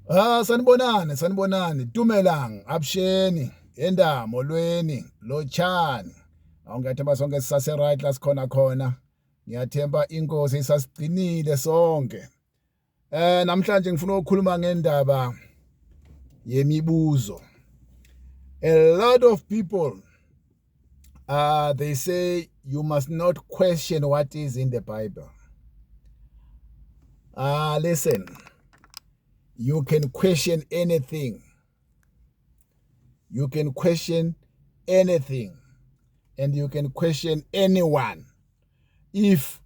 Sanibonani, Tumelang, Absheni, Enda, Molweni, Lotshani. Awungathemba sonke sisase right la sikhona khona. Ngiyathemba inkosi isasigcinile sonke. Namhlanje ngifuna ukukhuluma ngendaba yemibuzo. A lot of people they say you must not question what is in the Bible. Listen. You can question anything. You can question anything. And you can question anyone. If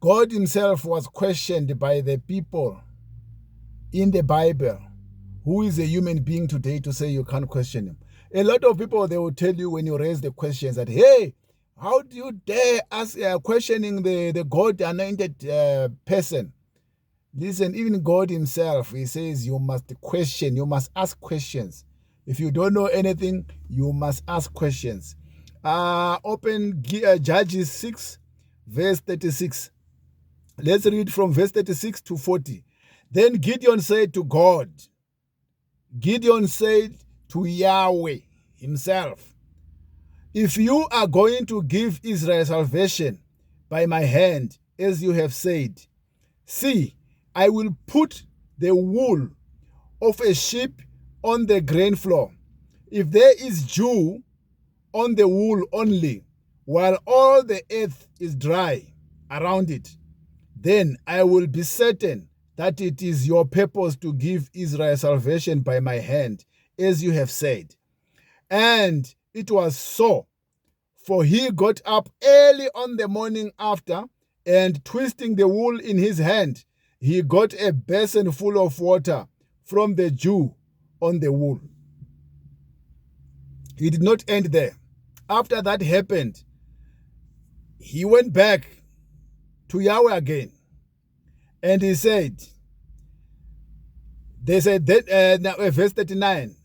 God himself was questioned by the people in the Bible, who is a human being today to say you can't question him? A lot of people, they will tell you when you raise the questions that, hey, how do you dare ask questioning the God-anointed person? Listen, even God himself, he says you must question, you must ask questions. If you don't know anything, you must ask questions. Open Judges 6, verse 36. Let's read from verse 36 to 40. Then Gideon said to God, Gideon said to Yahweh himself, if you are going to give Israel salvation by my hand, as you have said, see, I will put the wool of a sheep on the grain floor. If there is dew on the wool only, while all the earth is dry around it, then I will be certain that it is your purpose to give Israel salvation by my hand, as you have said. And it was so, for he got up early on the morning after, and twisting the wool in his hand, he got a basin full of water from the dew on the wool. He did not end there. After that happened, he went back to Yahweh again. And he said, verse 39,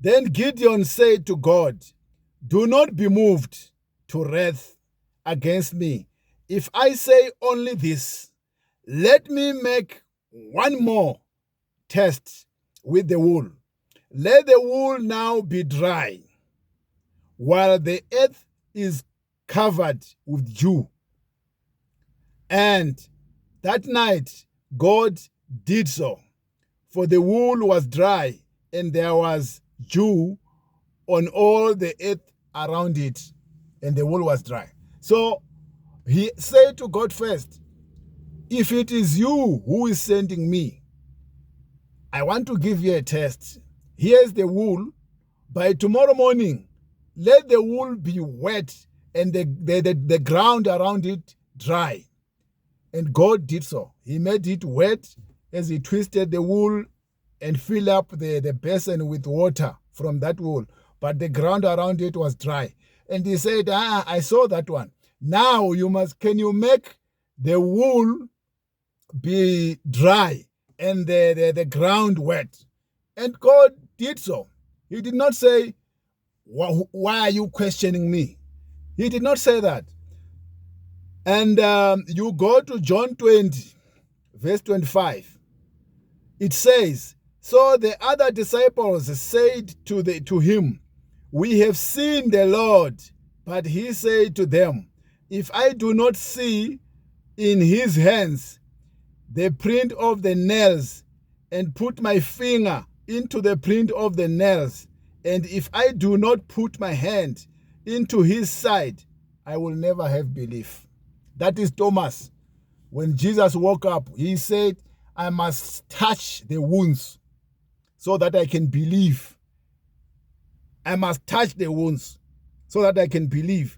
then Gideon said to God, do not be moved to wrath against me. If I say only this, let me make one more test with the wool. Let the wool now be dry, while the earth is covered with dew. And that night God did so, for the wool was dry, and there was dew on all the earth around it, and the wool was dry. So he said to God first, if it is you who is sending me, I want to give you a test. Here's the wool. By tomorrow morning, let the wool be wet and the ground around it dry. And God did so. He made it wet as he twisted the wool and filled up the basin with water from that wool. But the ground around it was dry. And he said, I saw that one. Now can you make the wool be dry and the ground wet? And God did so. He did not say, why are you questioning me? He did not say that. And you go to John 20, verse 25. It says, so the other disciples said to him, we have seen the Lord. But he said to them, if I do not see in his hands the print of the nails, and put my finger into the print of the nails, and if I do not put my hand into his side, I will never have belief. That is Thomas. When Jesus woke up, he said, I must touch the wounds so that I can believe. I must touch the wounds so that I can believe.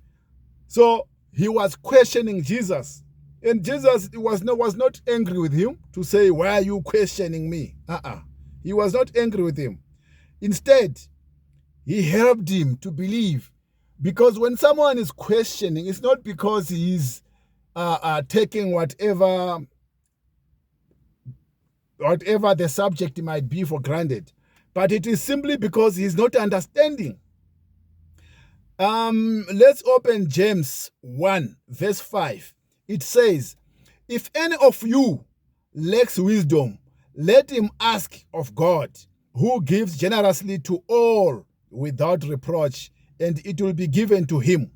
So he was questioning Jesus. And Jesus was not angry with him to say, why are you questioning me? He was not angry with him. Instead, he helped him to believe. Because when someone is questioning, it's not because he's taking whatever the subject might be for granted, but it is simply because he's not understanding. Let's open James 1, verse 5. It says, if any of you lacks wisdom, Let him ask of God, who gives generously to all without reproach, and it will be given to him.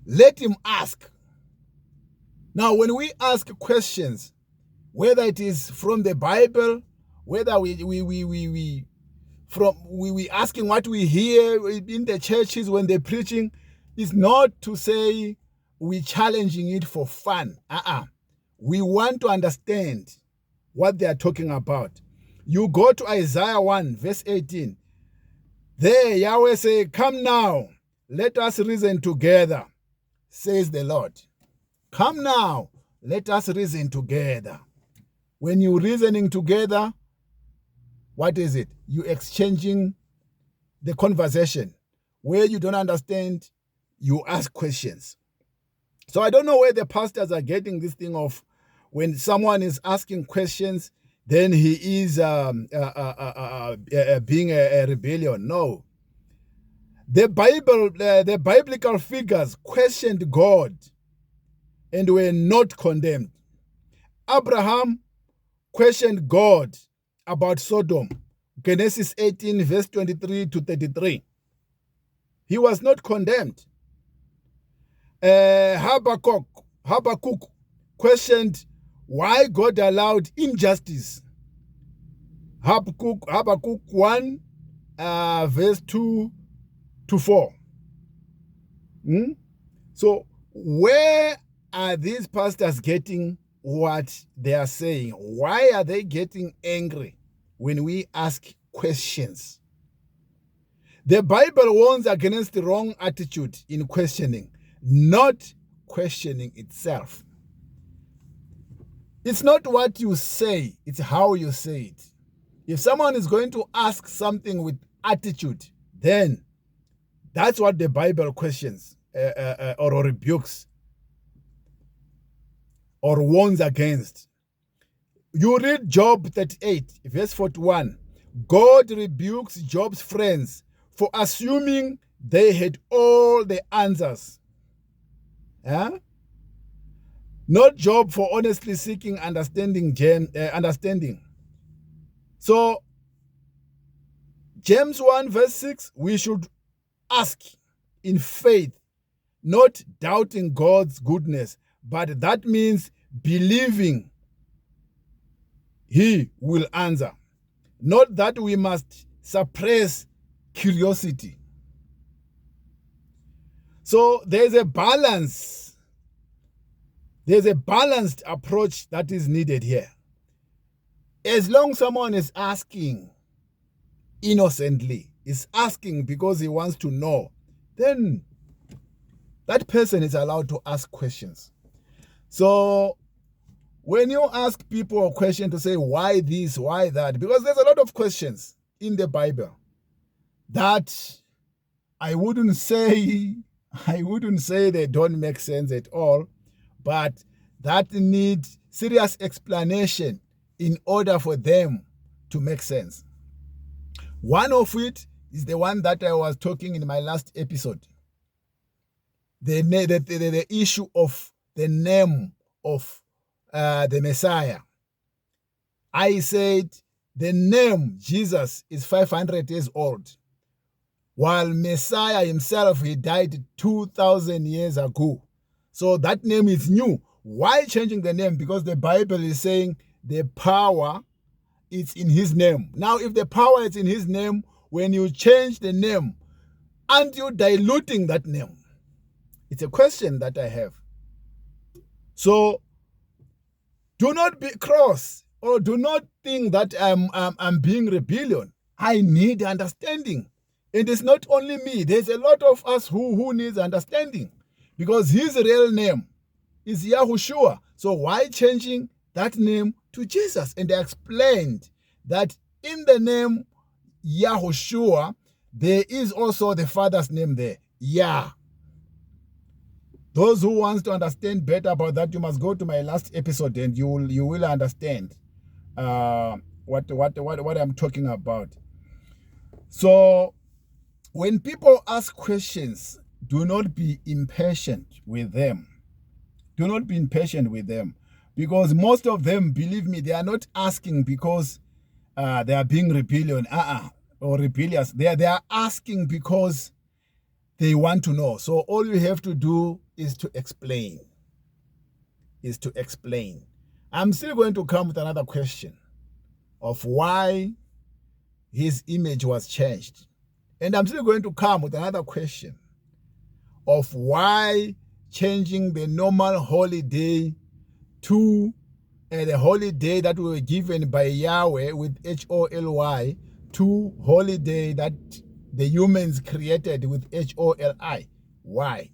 Let him ask. Now, when we ask questions, whether it is from the Bible, whether we asking what we hear in the churches when they're preaching, is not to say we're challenging it for fun. We want to understand what they are talking about. You go to Isaiah 1, verse 18. There Yahweh say, "Come now, let us reason together, says the Lord." Come now, let us reason together. When you're reasoning together, what is it? You're exchanging the conversation. Where you don't understand, you ask questions. So I don't know where the pastors are getting this thing of when someone is asking questions, then he is being a rebellion. No. The biblical figures questioned God and were not condemned. Abraham questioned God about Sodom. Genesis 18, verse 23 to 33. He was not condemned. Habakkuk questioned why God allowed injustice. Habakkuk 1, verse 2 to 4. So where are these pastors getting what they are saying? Why are they getting angry when we ask questions? The Bible warns against the wrong attitude in questioning, not questioning itself. It's not what you say, it's how you say it. If someone is going to ask something with attitude, then that's what the Bible questions or rebukes or warns against. You read Job 38, verse 41. God rebukes Job's friends for assuming they had all the answers. Not Job for honestly seeking understanding. So, James 1 verse 6, we should ask in faith, not doubting God's goodness, but that means believing he will answer. Not that we must suppress curiosity. So there's a balance. There's a balanced approach that is needed here. As long as someone is asking innocently, is asking because he wants to know, then that person is allowed to ask questions. So when you ask people a question to say, why this, why that, because there's a lot of questions in the Bible that I wouldn't say they don't make sense at all, but that need serious explanation in order for them to make sense. One of it is the one that I was talking in my last episode. The issue of the name of the Messiah. I said the name Jesus is 500 years old, while Messiah himself, he died 2,000 years ago. So that name is new. Why changing the name? Because the Bible is saying the power is in his name. Now, if the power is in his name, when you change the name, aren't you diluting that name? It's a question that I have. So do not be cross, or do not think that I'm being rebellion. I need understanding. It is not only me. There's a lot of us who needs understanding, because his real name is Yahushua. So why changing that name to Jesus? And I explained that in the name Yahushua, there is also the Father's name there, Yah. Those who wants to understand better about that, you must go to my last episode and you will understand what I'm talking about. So when people ask questions, do not be impatient with them. Do not be impatient with them. Because most of them, believe me, they are not asking because they are being rebellion, or rebellious. They are asking because they want to know. So all you have to do is to explain. I'm still going to come with another question of why his image was changed. And I'm still going to come with another question of why changing the normal holiday to the holiday that we were given by Yahweh with HOLY to holiday that the humans created with HOLI. Why?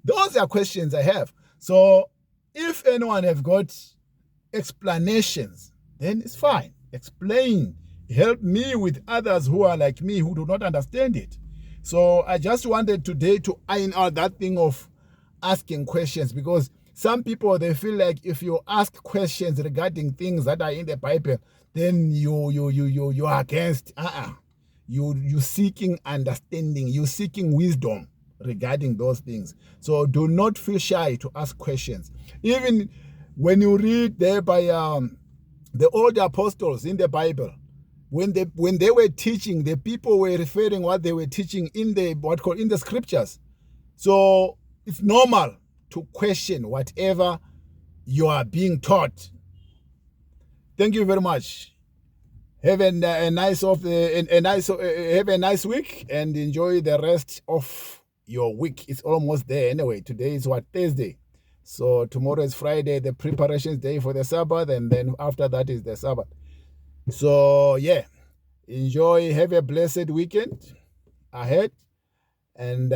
Those are questions I have. So if anyone have got explanations, then it's fine. Explain. Help me with others who are like me who do not understand it. So I just wanted today to iron out that thing of asking questions, because some people, they feel like if you ask questions regarding things that are in the Bible, then you are against. You seeking understanding, you seeking wisdom regarding those things. So do not feel shy to ask questions. Even when you read there by the old apostles in the Bible, when they were teaching, the people were referring what they were teaching in the scriptures. So it's normal to question whatever you are being taught. Thank you very much. Have a nice week and enjoy the rest of your week. It's almost there anyway. Today is Thursday. So tomorrow is Friday, the preparations day for the Sabbath, and then after that is the Sabbath. So yeah, enjoy. Have a blessed weekend ahead, and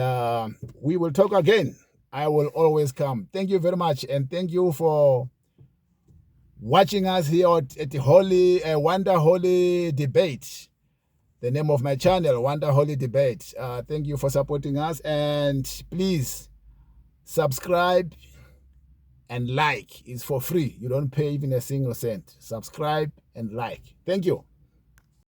we will talk again. I will always come. Thank you very much, and thank you for watching us here at the Wonder Holy Debate. The name of my channel, Wonder Holy Debate. Thank you for supporting us, and please subscribe and like. It's for free. You don't pay even a single cent. Subscribe and like. Thank you.